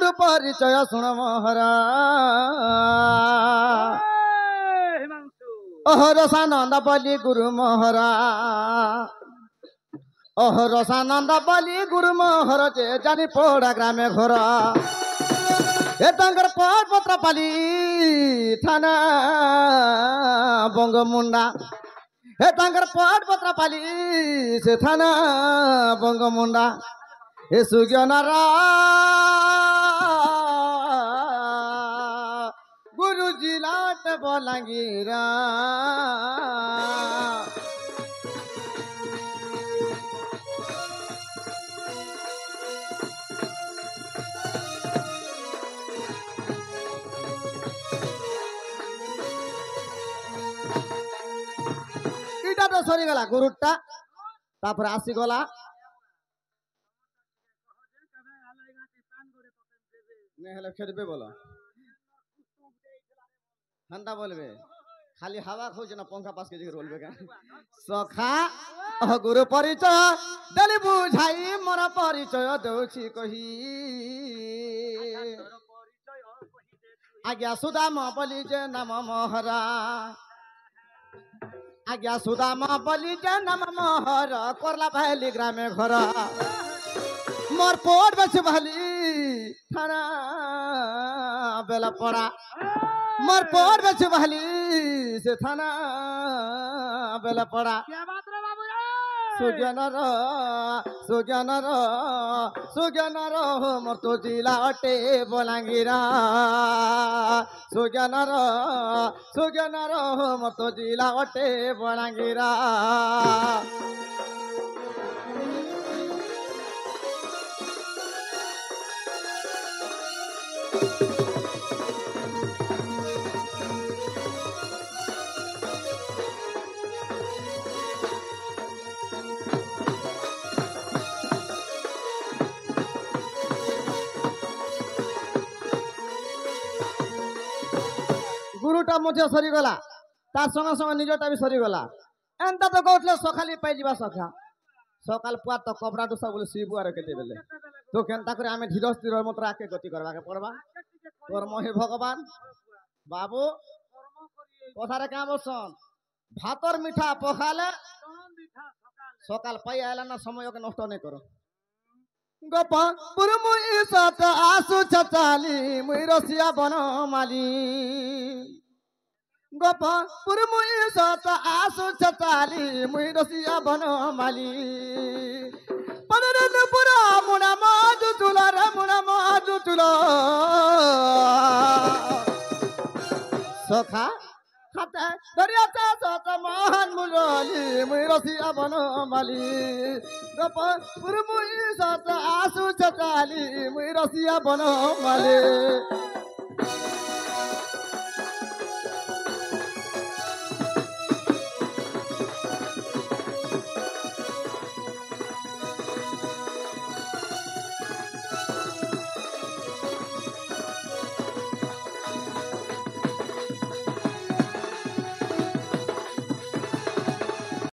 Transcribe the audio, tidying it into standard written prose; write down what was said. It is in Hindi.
गुरु परिचय सुन मोहरा ओह रसानंद बलि गुरु मोहरा ओह रसानंद बलि गुरु मोहर जे जानी पोड़ा ग्रामे घर ए तंगर पत्र पाली थाना बंगमुंडा हे तंगर पत्र पाली से थाना बंगमुंडा हे सुज्ञानारा गुरु जिलाट बलांगीरा इटा तो सरी गला गुरुटा तापर आसी गला नेहले खेदबे बोलो ठंडा बोलबे खाली हवा खोज ना पंखा पास के जगह बोलबे का सखा गुरु परिचय देली बुझाई मोर परिचय देउछि कही आज्ञा सुदाम बलि जे नाम मोहरा आज्ञा सुदाम बलि जे नाम मोहरा करला भाली ग्रामे घर मोर पोट बस भाली थाना बेला पड़ा मोर पोट बस भाली से थाना बेला पड़ा सुज्ञानर मोर तो जिला अटे बलांगीरा सुज्ञानर मोर तो जिला अटे बलांगीरा गुरुटा मध्य सरीगला तार संगे संगे निजटा भी सरीगला एंता तो कहले सखाली पाई जीवा सखा सकाल पुआ तो कपड़ा तो सब शिबुआ रखे देले तो केनता करे आमे धीर स्थिर मत राखे गति करबा के पड़बा कर्म हे भगवान बाबू कथारे का बसन भातर मिठा पखाले सकाल पाई आला ना समय के नष्ट नहीं करो गपा पुरमुई सत आसु चचाली मुई रसिया बनमाली गपा पुरमुई सत आसु चचाली मुई रसिया बनमाली पदरन पुरा मुना माजु चुला रे मुना माजु चुला सखा खाता दरियाचा सत महान मुरली मुई रसिया बनमाली गपा पुरमुई सत आसु चचाली मुई रसिया बनमाली